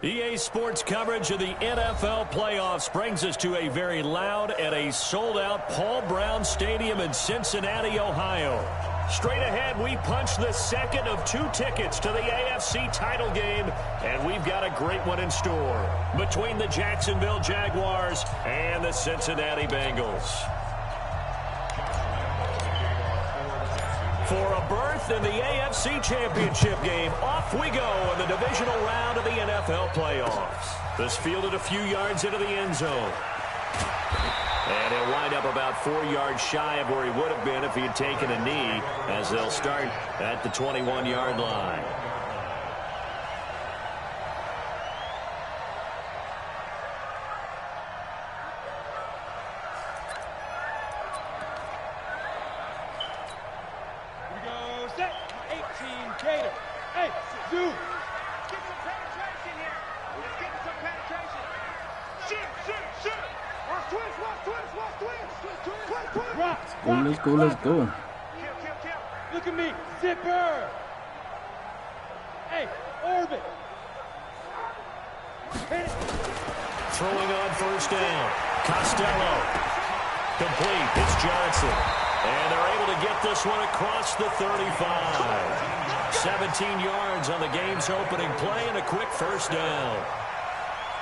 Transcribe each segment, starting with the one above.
EA Sports coverage of the NFL playoffs brings us to a very loud and a sold-out Paul Brown Stadium in Cincinnati, Ohio. Straight ahead, we punch the second of 2 tickets to the AFC title game, and we've got a great one in store between the Jacksonville Jaguars and the Cincinnati Bengals. For a berth in the AFC Championship game, off we go in the divisional round of the NFL playoffs. This fielded a few yards into the end zone. And he'll wind up about 4 yards shy of where he would have been if he had taken a knee, as they'll start at the 21-yard line. Let's go. Look at me, zipper. Hey, orbit. Throwing on first down. Costello. Complete. It's Johnson. And they're able to get this one across the 35. 17 yards on the game's opening play and a quick first down.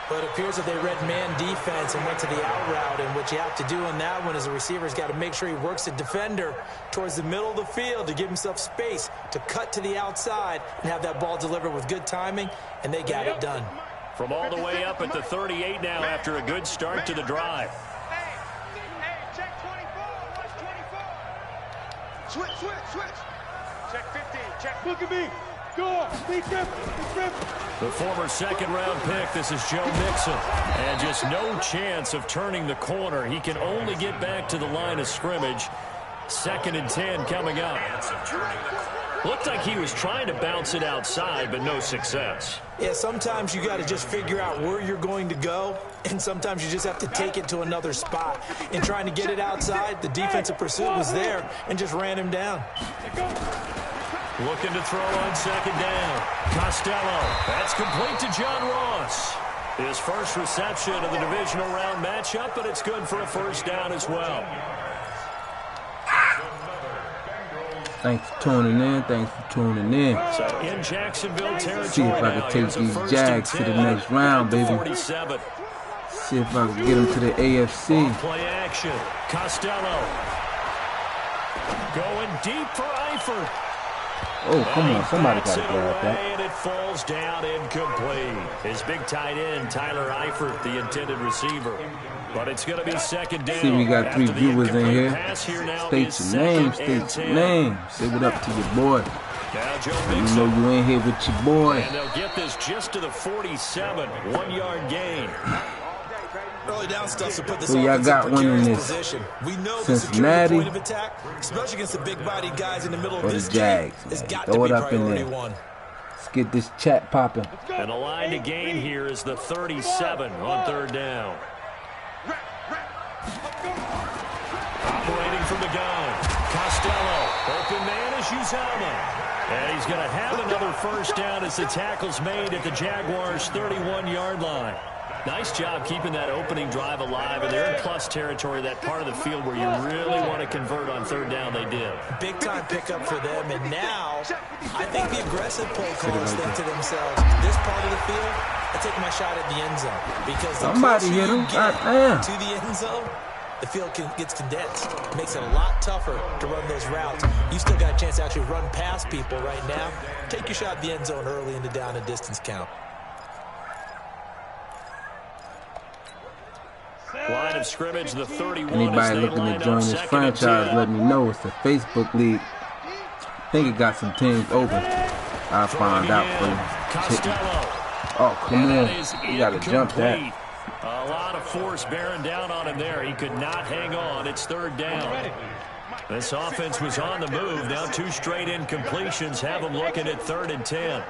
But it appears that they read man defense and went to the out route, and what you have to do on that one is the receiver's got to make sure he works the defender towards the middle of the field to give himself space to cut to the outside and have that ball delivered with good timing, and they got it done. From all the way up at the 38 now after a good start to the drive. Hey, check 24, watch 24. Switch. Check 15, check. Look at me. Go. Be careful. The former second-round pick, this is Joe Mixon. And just no chance of turning the corner. He can only get back to the line of scrimmage. 2nd and 10 coming up. Looked like he was trying to bounce it outside, but no success. Yeah, sometimes you got to just figure out where you're going to go, and sometimes you just have to take it to another spot. In trying to get it outside, the defensive pursuit was there and just ran him down. Looking to throw on 2nd down. Costello. That's complete to John Ross. His first reception of the divisional round matchup, but it's good for a first down as well. Thanks for tuning in. So in Jacksonville territory, see if I can take these Jags to the next round, baby. 47. See if I can get them to the AFC. Play action. Costello. Going deep for Eifert. Oh, come on. Somebody got to grab that. And it falls down incomplete. His big tight end, Tyler Eifert, the intended receiver. But it's going to be 2nd down. See, we got 3 viewers in here. State your name. Say what up to your boy. Now Joe you Mixon. know you in here with your boy. And they'll get this just to the 47. 1-yard gain. Early down stuff to put this y'all got one in this position. We know Cincinnati, the point of attack, especially against the big-bodied guys in the middle of this Jags, game, it's got throw to it be up in priority there. 1. Let's get this chat popping. And the line to gain here is the 37 on 3rd down. Operating from the gun. Costello. Open man is Uzama. And he's going to have another first down as the tackle's made at the Jaguars' 31-yard line. Nice job keeping that opening drive alive, and they're in plus territory, that part of the field where you really want to convert on 3rd down. They did. Big-time pickup for them, and now I think the aggressive play callers think to themselves, this part of the field, I take my shot at the end zone. Because the somebody hit him. To the end zone, the field gets condensed. It makes it a lot tougher to run those routes. You still got a chance to actually run past people right now. Take your shot at the end zone early in the down and distance count. Line of scrimmage, the 31. Anybody looking to join this franchise, let me know. It's a Facebook league. I think it got some teams open. I'll find out for you. Oh, come on. You got to jump that. A lot of force bearing down on him there. He could not hang on. It's 3rd down. This offense was on the move. Now 2 straight incompletions have them looking at 3rd and 10.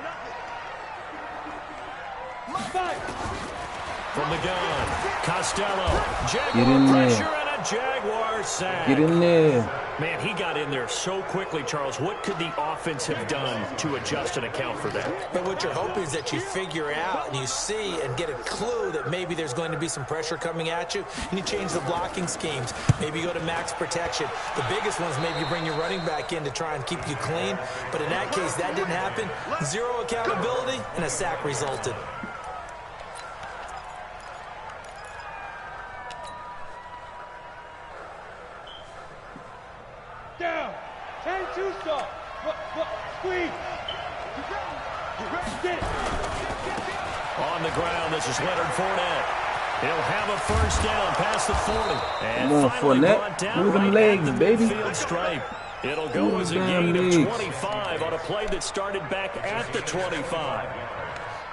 From the gun, Costello. Get in there. Pressure and a Jaguar sack. Get in there. Man, he got in there so quickly, Charles. What could the offense have done to adjust and account for that? But what you're hoping is that you figure out and you see and get a clue that maybe there's going to be some pressure coming at you, and you change the blocking schemes. Maybe you go to max protection. The biggest ones, maybe you bring your running back in to try and keep you clean. But in that case, that didn't happen. Zero accountability, and a sack resulted. Down. 10-2 stop. Squeeze. Get it. On the ground, this is Leonard Fournette. He'll have a first down past the 40. And come on, Fournette. Move them legs, baby. Midfield stripe. It'll go as a gain of 25 on a play that started back at the 25.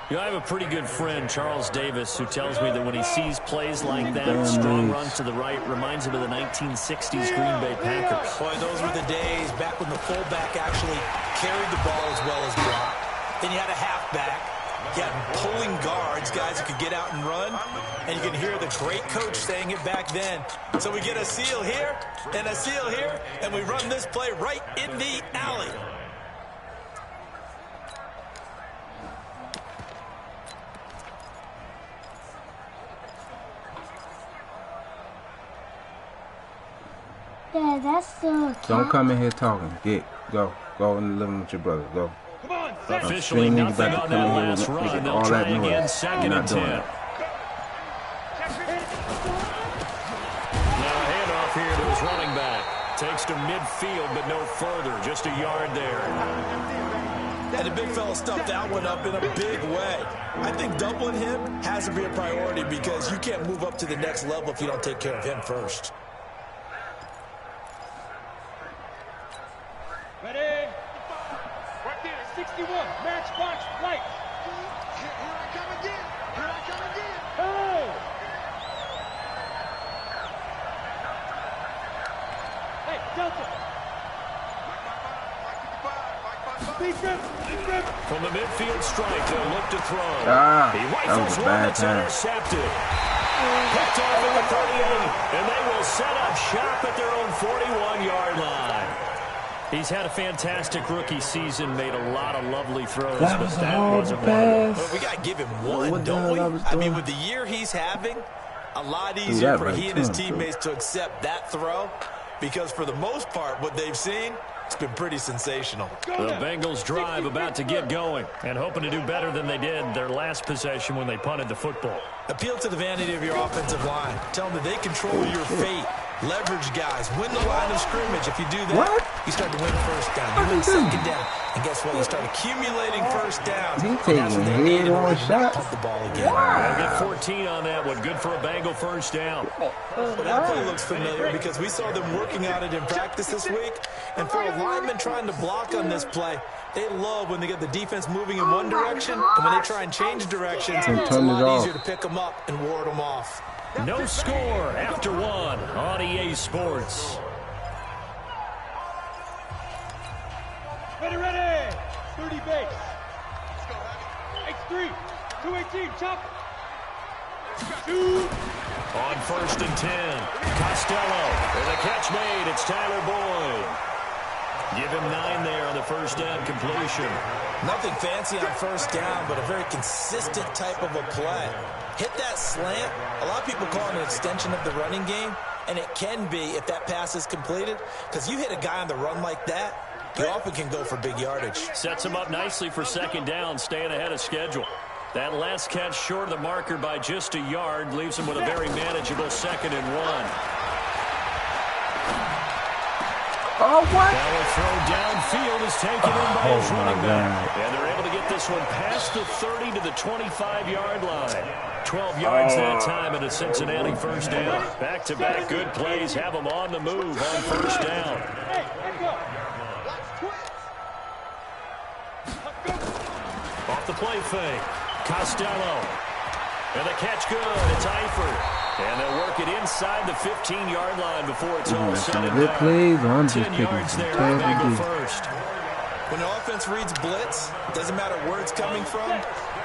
You know, I have a pretty good friend, Charles Davis, who tells me that when he sees plays like that, strong runs to the right, reminds him of the 1960s Green Bay Packers. Boy, those were the days back when the fullback actually carried the ball as well as blocked. Then you had a halfback. You had pulling guards, guys who could get out and run. And you can hear the great coach saying it back then. So we get a seal here and a seal here, and we run this play right in the alley. Yeah, that's so cute. Don't come in here talking. Go in the living room with your brother. Go. Come on, Officially nothing on that last run. They'll try again, second and 10. Now a handoff here to his running back. Takes to midfield, but no further. Just a yard there. And the big fella stuffed that one up in a big way. I think doubling him has to be a priority because you can't move up to the next level if you don't take care of him first. Ready? Right there, 61. Matchbox light. Here I come again. Hey! Hey, Delta. From the midfield strike, they'll look to throw. He rifles one that's intercepted. Picked off at the 38, and they will set up shop at their own 41-yard line. He's had a fantastic rookie season, made a lot of lovely throws, but that wasn't one. Well, we got to give him one, don't we? I mean, with the year he's having, a lot easier for he and his teammates to accept that throw because for the most part, what they've seen, it's been pretty sensational. The Bengals drive about to get going and hoping to do better than they did their last possession when they punted the football. Appeal to the vanity of your offensive line. Tell them that they control your fate. Leverage guys. Win the line of scrimmage. If you do that, you start to win first down. You win second down. And guess what? You start accumulating first downs. He's taking a head on shot. Pump the ball again. Wow. They'll get 14 on that one. Good for a Bengal first down. Well, that play looks familiar because we saw them working on it in practice this week. And for a lineman trying to block on this play, they love when they get the defense moving in one direction. And when they try and change directions, it's a lot easier to pick them up and ward them off. No score after one on EA Sports. Ready. 30 base. X3. 218. Chop. Shoot. On first and 10. Costello. And the catch made. It's Tyler Boyd. Give him 9 there on the first down completion. Nothing fancy on first down, but a very consistent type of a play. Hit that slant. A lot of people call it an extension of the running game, and it can be if that pass is completed, because you hit a guy on the run like that, you often can go for big yardage. Sets him up nicely for second down, staying ahead of schedule. That last catch short of the marker by just a yard leaves him with a very manageable 2nd and 1. Oh, what? That will throw downfield is taken in by his running back. And they're able to get this one past the 30 to the 25-yard line. 12 yards that time and a Cincinnati first down. Back-to-back good plays have them on the move on first down. Off the play fake. Costello. And the catch good. It's Eifert. And they'll work it inside the 15-yard line before it's all said and done. Plays, I'm 10 yards there, Bengal first. When the offense reads blitz, doesn't matter where it's coming from,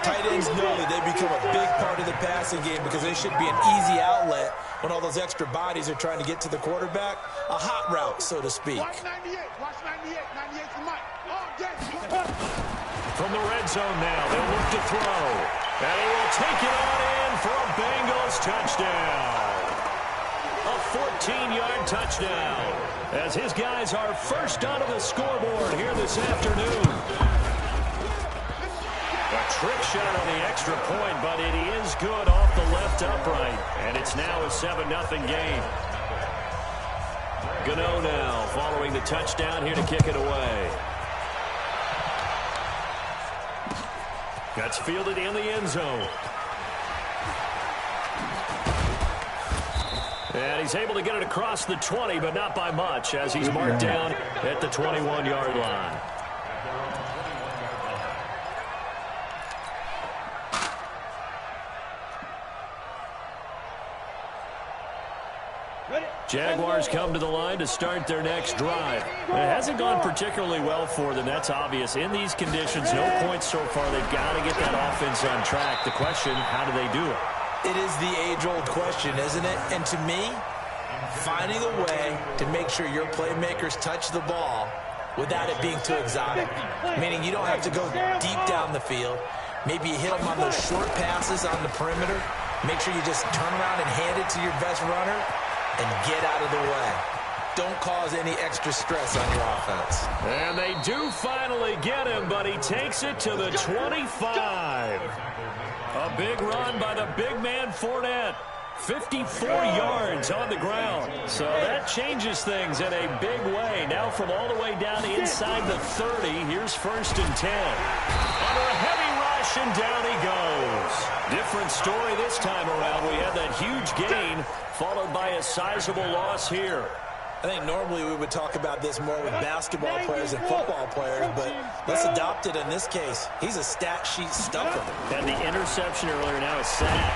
tight ends know that they become a big part of the passing game because they should be an easy outlet when all those extra bodies are trying to get to the quarterback. A hot route, so to speak. Watch 98. Watch 98. 98 for Mike. Oh, yes. From the red zone now, they'll look to throw. And he will take it on in for a Bengals touchdown. A 14-yard touchdown, as his guys are first onto the scoreboard here this afternoon. A trick shot on the extra point, but it is good off the left upright. And it's now a 7-0 game. Gano now following the touchdown here to kick it away. That's fielded in the end zone. And he's able to get it across the 20, but not by much, as he's marked down at the 21-yard line. Jaguars come to the line to start their next drive. It hasn't gone particularly well for them. That's obvious. In these conditions, no points so far. They've got to get that offense on track. The question, how do they do it? It is the age-old question, isn't it? And to me, finding a way to make sure your playmakers touch the ball without it being too exotic. Meaning you don't have to go deep down the field. Maybe you hit them on those short passes on the perimeter. Make sure you just turn around and hand it to your best runner and get out of the way. Don't cause any extra stress on your offense. And they do finally get him, but he takes it to the 25. A big run by the big man Fournette. 54 yards on the ground. So that changes things in a big way. Now from all the way down inside the 30, here's 1st and 10. Under a heavy rush, and down he goes. Different story this time around. We had that huge gain, followed by a sizable loss here. I think normally we would talk about this more with basketball players and football players, but let's adopt it in this case. He's a stat sheet stuffer. And the interception earlier, now a sack.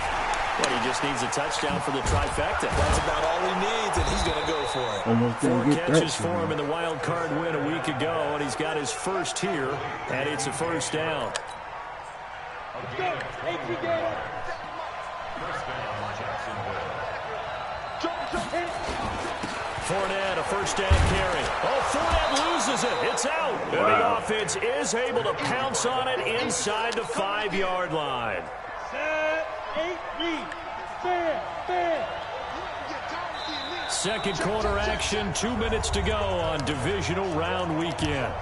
But he just needs a touchdown for the trifecta. That's about all he needs, and he's going to go for it. 4 catches for him in the wild card win a week ago, and he's got his first here, and it's a first down. Fournette, a first down carry. Oh, Fournette loses it. It's out. And the offense is able to pounce on it inside the 5-yard line. 8-3. Second quarter action, 2 minutes to go on divisional round weekend.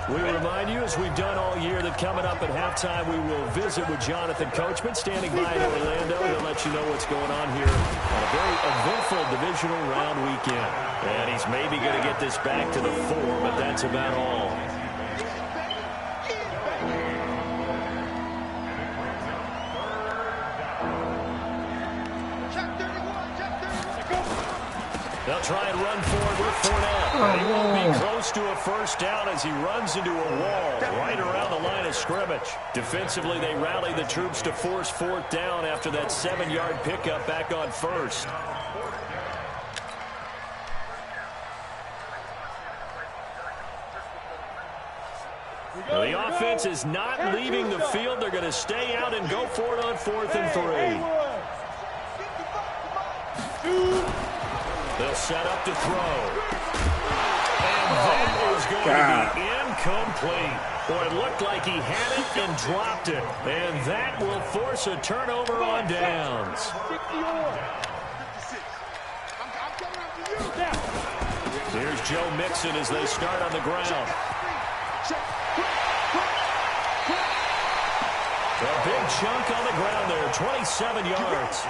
We remind you, as we've done all year, that coming up at halftime, we will visit with Jonathan Coachman, standing by in Orlando. He'll let you know what's going on here on a very eventful divisional round weekend. And he's maybe going to get this back to the 4, but that's about all. They'll try and run forward with Fournette. He won't be close to a first down as he runs into a wall right around the line of scrimmage. Defensively, they rally the troops to force 4th down after that 7-yard pickup back on 1st. The offense is not leaving the field. They're going to stay out and go for it on 4th and 3. They'll set up to throw. And that is going to be incomplete. Boy, it looked like he had it and dropped it. And that will force a turnover on downs. Here's Joe Mixon as they start on the ground. A big chunk on the ground there, 27 yards.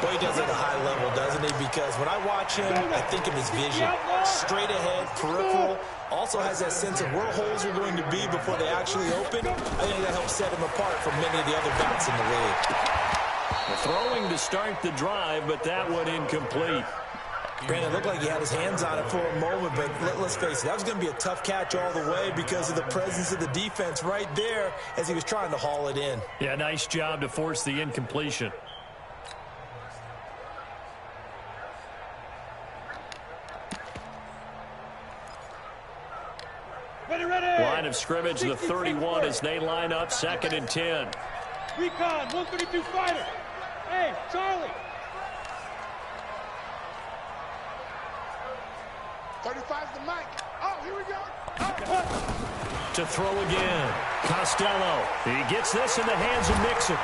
Boy, he does it at a high level, doesn't he? Because when I watch him, I think of his vision. Straight ahead, peripheral. Also has that sense of where holes are going to be before they actually open. I think that helps set him apart from many of the other backs in the league. Throwing to start the drive, but that one incomplete. Granted, it looked like he had his hands on it for a moment, but let's face it, that was going to be a tough catch all the way because of the presence of the defense right there as he was trying to haul it in. Yeah, nice job to force the incompletion. Line of of scrimmage, the 31, as they line up 2nd and 10. Recon, 132 fighter. Hey, Charlie. 35's the mic. Oh, here we go. To throw again. Costello. He gets this in the hands of Mixon.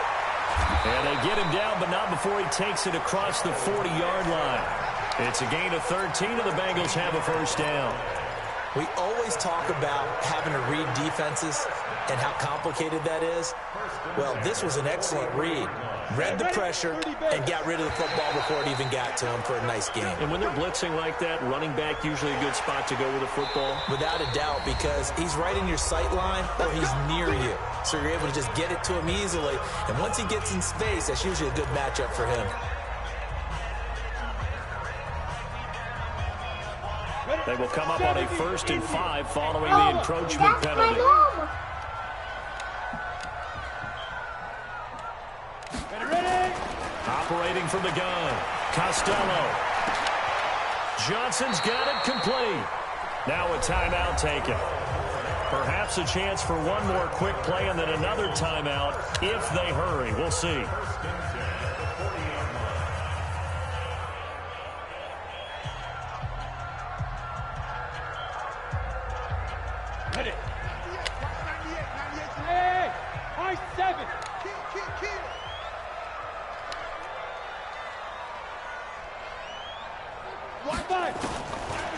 And they get him down, but not before he takes it across the 40-yard line. It's a gain of 13, and the Bengals have a first down. We always talk about having to read defenses and how complicated that is. Well, this was an excellent read. Read the pressure and got rid of the football before it even got to him for a nice game. And when they're blitzing like that, running back usually a good spot to go with a football? Without a doubt, because he's right in your sight line or he's near you. So you're able to just get it to him easily. And once he gets in space, that's usually a good matchup for him. They will come up on a 1st and 5 following the encroachment penalty. Operating from the gun, Costello. Johnson's got it complete. Now a timeout taken. Perhaps a chance for one more quick play and then another timeout if they hurry. We'll see.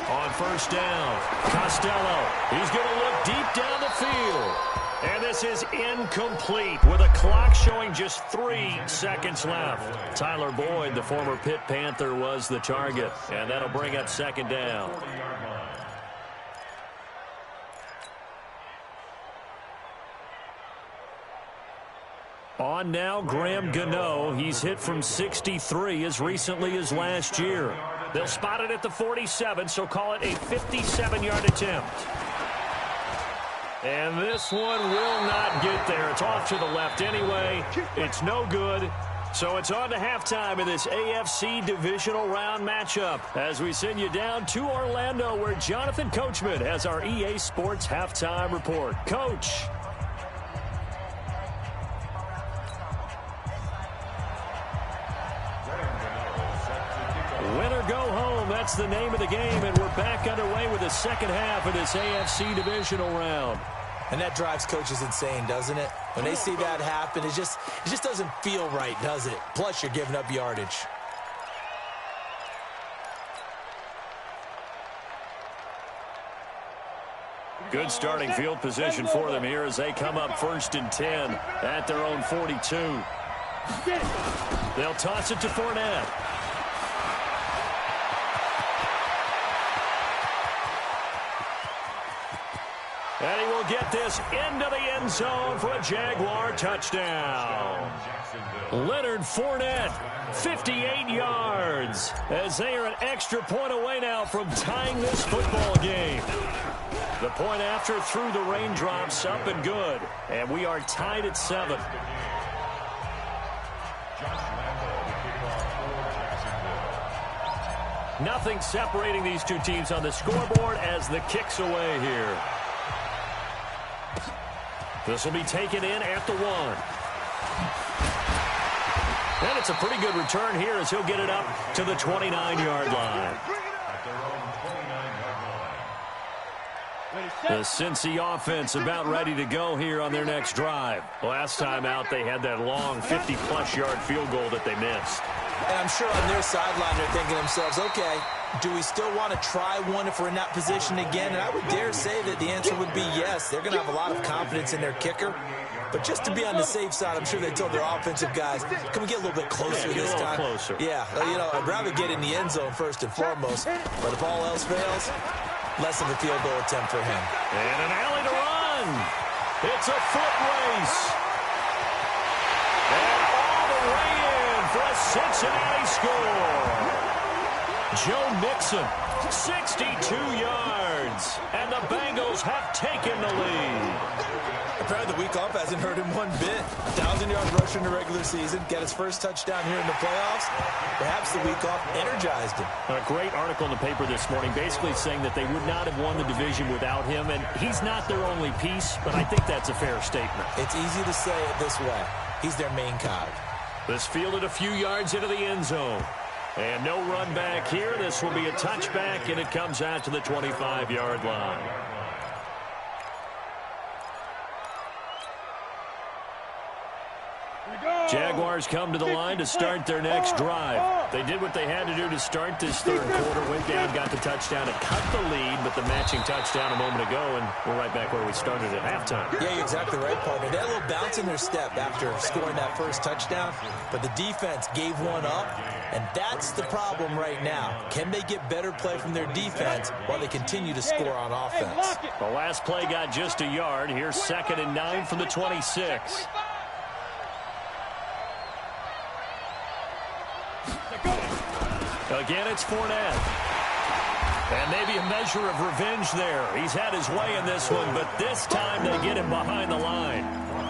On first down, Costello. He's going to look deep down the field. And this is incomplete with a clock showing just 3 seconds left. Tyler Boyd, the former Pitt Panther, was the target. And that'll bring up 2nd down. On now, Graham Gano. He's hit from 63 as recently as last year. They'll spot it at the 47, so call it a 57-yard attempt. And this one will not get there. It's off to the left anyway. It's no good. So it's on to halftime in this AFC divisional round matchup as we send you down to Orlando where Jonathan Coachman has our EA Sports halftime report. Coach. Win or go home, that's the name of the game, and we're back underway with the second half of this AFC divisional round. And that drives coaches insane, doesn't it? When they see that happen, it just doesn't feel right, does it? Plus, you're giving up yardage. Good starting field position for them here as they come up 1st and 10 at their own 42. They'll toss it to Fournette. And he will get this into the end zone for a Jaguar touchdown. Leonard Fournette, 58 yards, as they are an extra point away now from tying this football game. The point after through the raindrops, up and good. And we are tied at 7. Nothing separating these two teams on the scoreboard as the kick's away here. This will be taken in at the 1. And it's a pretty good return here as he'll get it up to the 29-yard line. The Cincy offense about ready to go here on their next drive. Last time out, they had that long 50-plus yard field goal that they missed. And I'm sure on their sideline they're thinking to themselves, okay, do we still want to try one if we're in that position again? And I would dare say that the answer would be yes. They're going to have a lot of confidence in their kicker. But just to be on the safe side, I'm sure they told their offensive guys, can we get a little bit closer this time? Closer. Yeah, you know, I'd rather get in the end zone first and foremost. But if all else fails, less of a field goal attempt for him. And an alley to run. It's a foot race. And all the way in for a Cincinnati score. Joe Mixon, 62 yards, and the Bengals have taken the lead. Apparently the week off hasn't hurt him one bit. 1,000-yard rusher in the regular season, get his first touchdown here in the playoffs. Perhaps the week off energized him. A great article in the paper this morning basically saying that they would not have won the division without him, and he's not their only piece, but I think that's a fair statement. It's easy to say it this way. He's their main cog. This fielded a few yards into the end zone. And no run back here. This will be a touchback, and it comes out to the 25-yard line. Jaguars come to the line to start their next drive. They did what they had to do to start this third quarter. Went down, got the touchdown, and cut the lead, but the matching touchdown a moment ago, and we're right back where we started at halftime. Yeah, you're exactly right, partner. They had a little bounce in their step after scoring that first touchdown, but the defense gave one up, and that's the problem right now. Can they get better play from their defense while they continue to score on offense? The last play got just a yard. Here's 2nd and 9 from the 26. Again, it's Fournette. And maybe a measure of revenge there. He's had his way in this one, but this time they get him behind the line.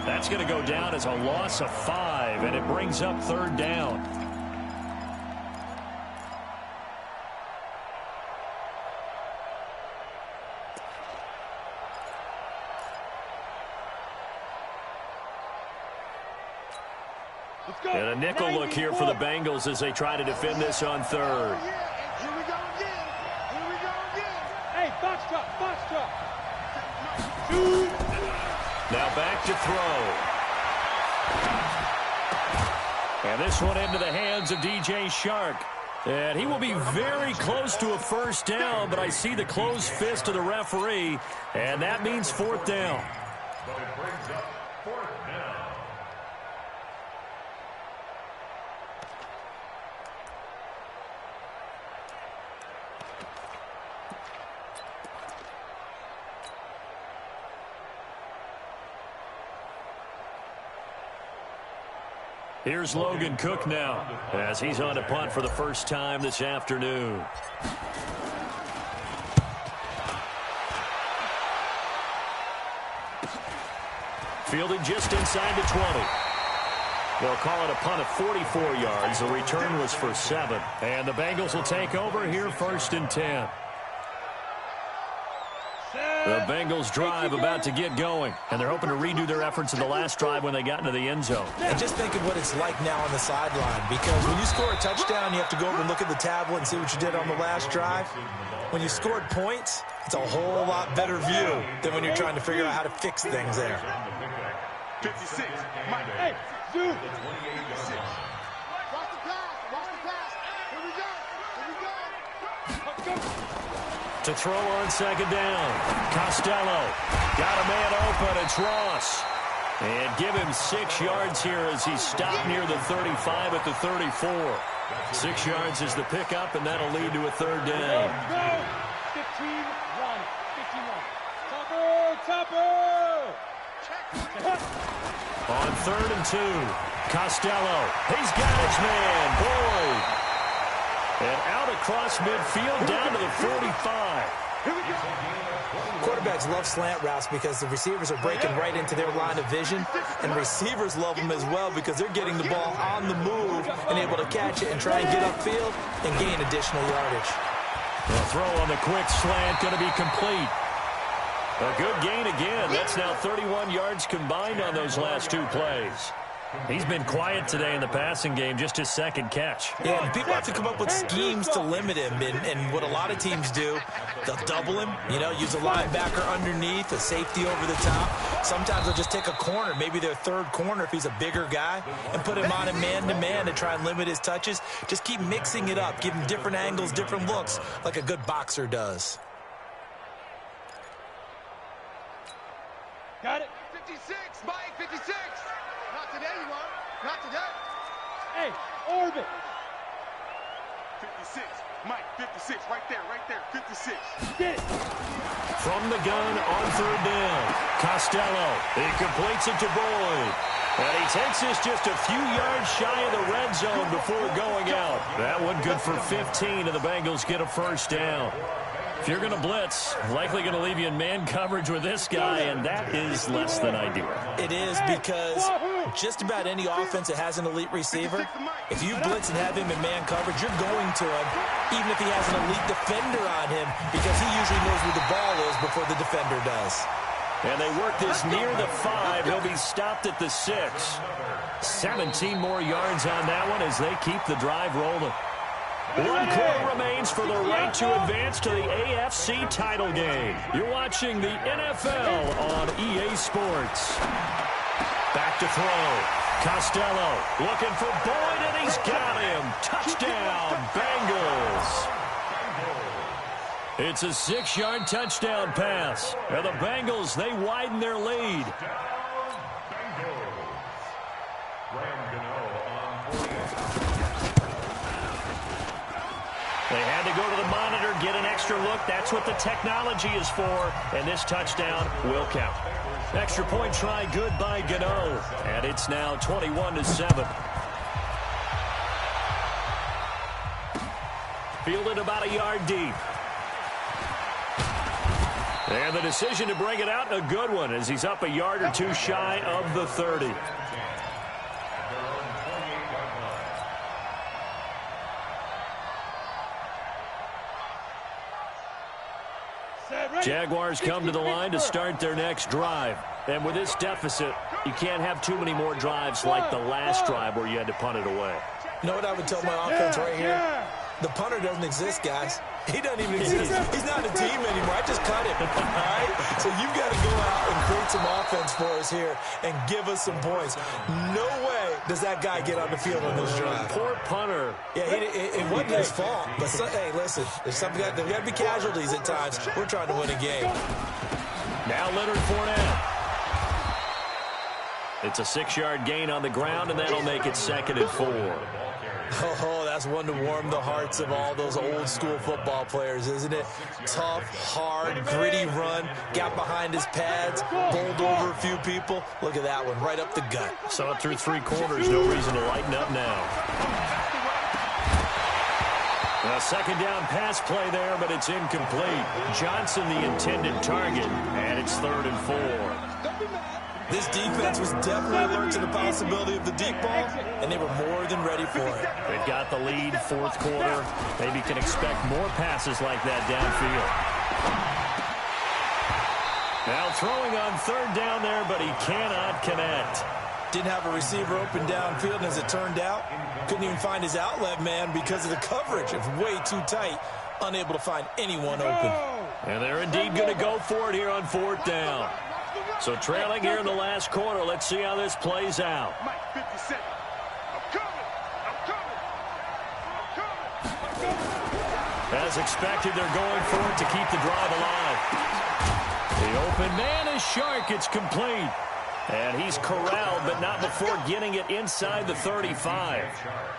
That's going to go down as a loss of 5, and it brings up 3rd down. And a nickel look here for the Bengals as they try to defend this on 3rd. Here we go again. Here we go again. Hey, box drop. Now back to throw. And this one into the hands of DJ Shark. And he will be very close to a first down, but I see the closed fist of the referee, and that means 4th down. But it brings up 4th down. Here's Logan Cook now as he's on a punt for the first time this afternoon. Fielded just inside the 20. They'll call it a punt of 44 yards. The return was for 7. And the Bengals will take over here 1st and 10. The Bengals drive about to get going, and they're hoping to redo their efforts in the last drive when they got into the end zone. And just think of what it's like now on the sideline, because when you score a touchdown, you have to go over and look at the tablet and see what you did on the last drive. When you scored points, it's a whole lot better view than when you're trying to figure out how to fix things there. 56. Mike, hey, Zoo. 26. Watch the pass. Here we go. To throw on 2nd down. Costello got a man open. It's Ross. And give him 6 yards here as he's stopped near the 35 at the 34. 6 yards is the pickup, and that'll lead to a 3rd down. Go. 15-1. Topper. On 3rd and 2. Costello. He's got his man. Boyd. And out across midfield down to the 45. Quarterbacks love slant routes because the receivers are breaking right into their line of vision, and receivers love them as well because they're getting the ball on the move and able to catch it and try and get upfield and gain additional yardage. The throw on the quick slant going to be complete. A good gain again. That's now 31 yards combined on those last 2 plays. He's been quiet today in the passing game, just his 2nd catch. Yeah, and people have to come up with schemes to limit him, and what a lot of teams do, they'll double him, use a linebacker underneath, a safety over the top. Sometimes they'll just take a corner, maybe their 3rd corner if he's a bigger guy, and put him on a man-to-man to try and limit his touches. Just keep mixing it up, give him different angles, different looks, like a good boxer does. Got it. 56. Mike, 56. Not today, you won't. Not today. Hey, orbit. 56. Mike, 56. Right there. 56. Get it. From the gun on 3rd down. Costello. He completes it to Boyd. And he takes us just a few yards shy of the red zone before going out. That one good for 15, and the Bengals get a first down. If you're going to blitz, likely going to leave you in man coverage with this guy, and that is less than ideal. It is, because just about any offense that has an elite receiver, if you blitz and have him in man coverage, you're going to him, even if he has an elite defender on him, because he usually knows where the ball is before the defender does. And they work this near the 5. He'll be stopped at the 6. 17 more yards on that one as they keep the drive rolling. One quarter remains for the right to advance to the AFC title game. You're watching the NFL on EA Sports. Back to throw. Costello looking for Boyd, and he's got him. Touchdown, Bengals. It's a 6-yard touchdown pass. And the Bengals, they widen their lead. They had to go to the monitor, get an extra look. That's what the technology is for. And this touchdown will count. Extra point try good by Gano. And it's now 21-7. Fielded about a yard deep. And the decision to bring it out, a good one, as he's up a yard or two shy of the 30. Jaguars come to the line to start their next drive. And with this deficit, you can't have too many more drives like the last drive where you had to punt it away. You know what I would tell my offense right here? The punter doesn't exist, guys. He doesn't even exist. He's not a team anymore. I just cut him, all right? So you've got to go out and create some offense for us here and give us some points. No way does that guy get on the field on this drive. Poor punter. Yeah, it wasn't his fault. But, hey, listen, there's got to be casualties at times. We're trying to win a game. Now Leonard Fournette. It's a 6-yard gain on the ground, and that'll make it 2nd and 4. Oh, that's one to warm the hearts of all those old-school football players, isn't it? Tough, hard, gritty run, got behind his pads, bowled over a few people. Look at that one, right up the gut. Saw it through 3 quarters, no reason to lighten up now. A 2nd down pass play there, but it's incomplete. Johnson the intended target, and it's 3rd and 4. This defense was definitely alert to the possibility of the deep ball, and they were more than ready for it. They've got the lead, 4th quarter. Maybe can expect more passes like that downfield. Now throwing on 3rd down there, but he cannot connect. Didn't have a receiver open downfield, and as it turned out, couldn't even find his outlet man because of the coverage. It's way too tight, unable to find anyone open. And they're indeed going to go for it here on 4th down. So trailing here in the last quarter, let's see how this plays out. As expected, they're going for it to keep the drive alive. The open man is Shark. It's complete. And he's corralled, but not before getting it inside the 35.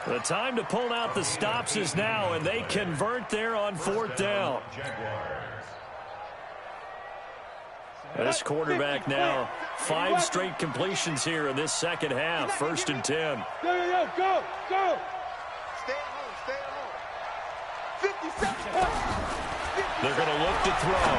The time to pull out the stops is now, and they convert there on 4th down. This quarterback now, 5 straight completions here in this second half. 1st and 10. Go, go, go. Stay at home, stay at home. 50 seconds. They're going to look to throw.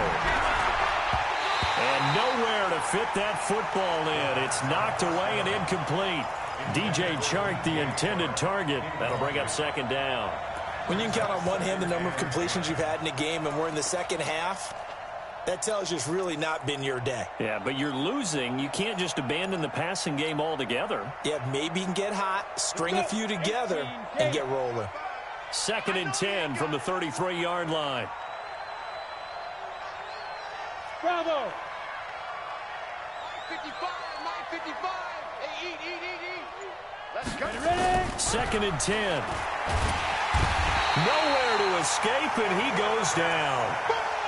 And nowhere to fit that football in. It's knocked away and incomplete. DJ Chark, the intended target. That'll bring up 2nd down. When you can count on one hand the number of completions you've had in a game, and we're in the second half, that tells you it's really not been your day. Yeah, but you're losing. You can't just abandon the passing game altogether. Yeah, maybe you can get hot, string a few together, and get rolling. 2nd and 10 from the 33-yard line. Bravo. 55, 955. Hey, eat. Let's go. Ready? 2nd and 10. Nowhere to escape, and he goes down.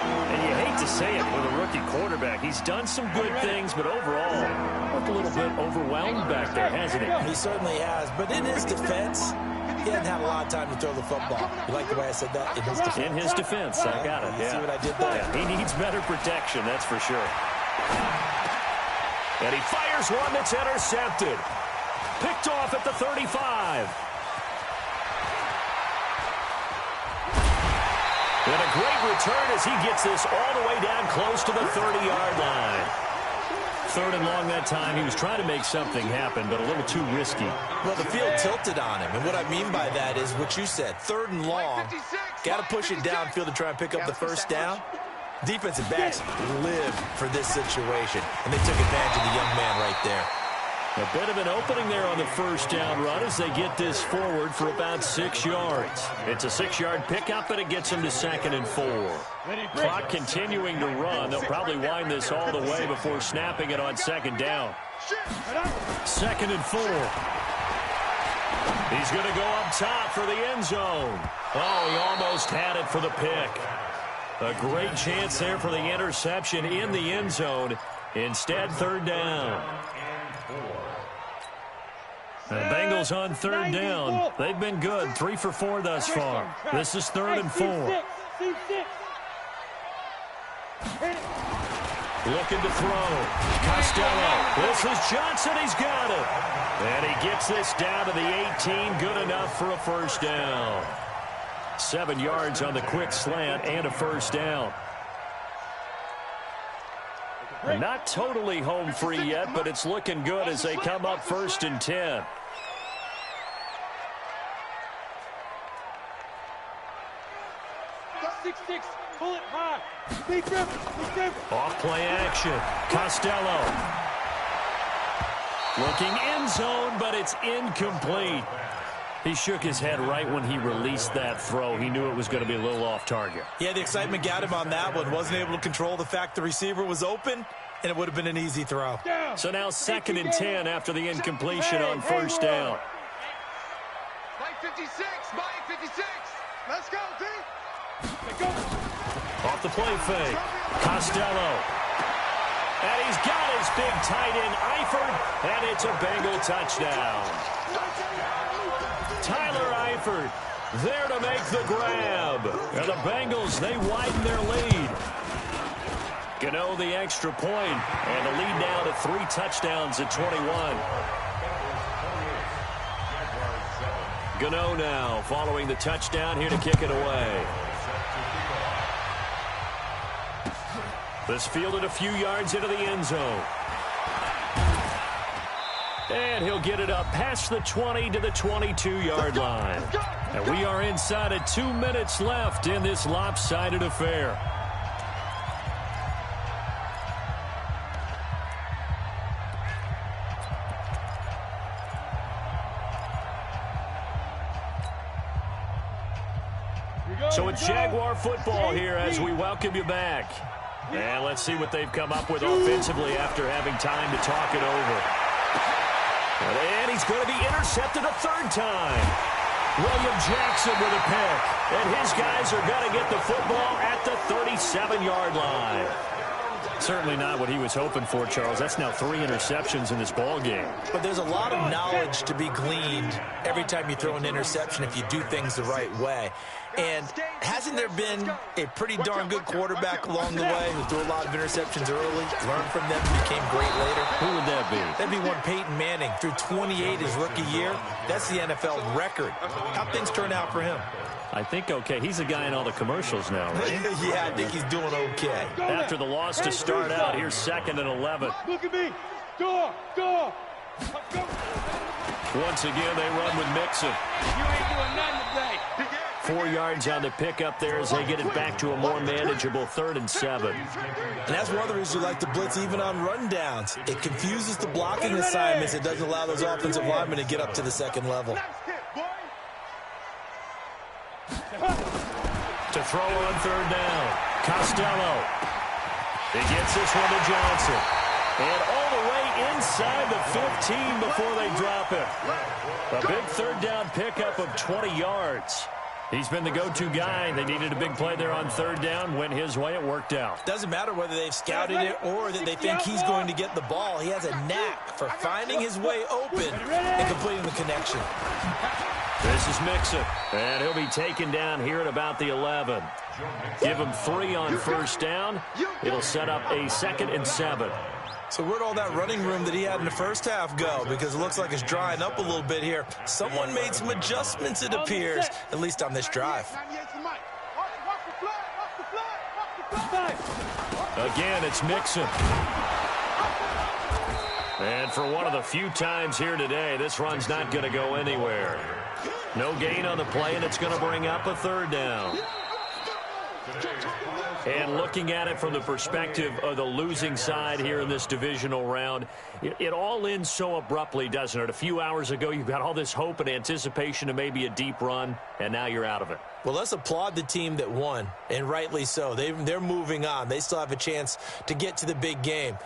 And you hate to say it with a rookie quarterback. He's done some good things, but overall, looked a little bit overwhelmed back there, hasn't he? He certainly has, but in his defense, he hasn't had a lot of time to throw the football. You like the way I said that? In his defense. In his defense, I got it. You see what I did there? Yeah, he needs better protection, that's for sure. And he fires Here's one that's intercepted. Picked off at the 35. And a great return as he gets this all the way down close to the 30-yard line. 3rd and long that time. He was trying to make something happen, but a little too risky. Well, the field tilted on him, and what I mean by that is what you said. 3rd and long, got to push it downfield to try and pick up the first down. Defensive backs live for this situation, and they took advantage of the young man right there. A bit of an opening there on the first down run as they get this forward for about 6 yards. It's a 6-yard pickup, and it gets them to 2nd and 4. Clock continuing to run. They'll probably wind this all the way before snapping it on 2nd down. 2nd and 4. He's going to go up top for the end zone. Oh, he almost had it for the pick. A great chance there for the interception in the end zone. Instead, 3rd down. The Bengals on 3rd down. They've been good. 3 for 4 thus far. This is 3rd and 4. Looking to throw. Costello. This is Johnson. He's got it. And he gets this down to the 18. Good enough for a first down. 7 yards on the quick slant and a first down. Not totally home free yet, but it's looking good as they come up 1st and 10. Pull it high. Off play action. Costello. Looking end zone, but it's incomplete. He shook his head right when he released that throw. He knew it was going to be a little off target. Yeah, the excitement got him on that one. Wasn't able to control the fact the receiver was open, and it would have been an easy throw. So now 2nd and 10 after the incompletion on first down. Mike 56, Mike 56. Let's go, D. Off the play fake. Costello. And he's got his big tight end, Eifert, and it's a Bengal touchdown. Tyler Eifert there to make the grab. And the Bengals, they widen their lead. Gano the extra point, and the lead now to 3 touchdowns at 21. Gano now following the touchdown here to kick it away. This fielded a few yards into the end zone. And he'll get it up past the 20 to the 22-yard line. And we are inside of 2 minutes left in this lopsided affair. So it's Jaguar football here as we welcome you back. And let's see what they've come up with offensively after having time to talk it over. And he's going to be intercepted a 3rd time. William Jackson with a pick. And his guys are going to get the football at the 37-yard line. Certainly not what he was hoping for, Charles. That's now 3 interceptions in this ball game. But there's a lot of knowledge to be gleaned every time you throw an interception if you do things the right way. And hasn't there been a pretty darn good quarterback along the way who threw a lot of interceptions early, learned from them, and became great later? Who would that be? That'd be one Peyton Manning. Threw 28 his rookie year. That's the NFL record. How things turn out for him? I think okay. He's a guy in all the commercials now, right? Yeah, I think he's doing okay. After the loss to start out, here's 2nd and 11. Look at me. Go. Once again, they run with Mixon. You ain't doing nothing today. 4 yards on the pickup there as they get it back to a more manageable 3rd and 7. And that's one of the reasons you like to blitz even on rundowns. It confuses the blocking assignments. It doesn't allow those offensive linemen to get up to the 2nd level. To throw on 3rd down. Costello. He gets this one to Johnson. And all the way inside the 15 before they drop it. A big 3rd down pickup of 20 yards. He's been the go-to guy. They needed a big play there on 3rd down. Went his way. It worked out. Doesn't matter whether they've scouted it or that they think he's going to get the ball. He has a knack for finding his way open and completing the connection. This is Mixon, and he'll be taken down here at about the 11. Give him 3 on 1st down. It'll set up a 2nd and 7. So where'd all that running room that he had in the first half go? Because it looks like it's drying up a little bit here. Someone made some adjustments, it appears, at least on this drive. Again, it's Mixon. And for one of the few times here today, this run's not going to go anywhere. No gain on the play, and it's going to bring up a third down. And looking at it from the perspective of the losing side here in this divisional round, it all ends so abruptly, doesn't it? A few hours ago, you've got all this hope and anticipation of maybe a deep run, and now you're out of it. Well, let's applaud the team that won, and rightly so. They're moving on. They still have a chance to get to the big game.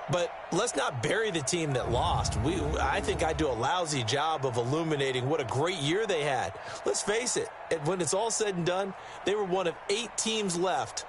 But let's not bury the team that lost. I think I do a lousy job of illuminating what a great year they had. Let's face it, when it's all said and done, they were one of 8 teams left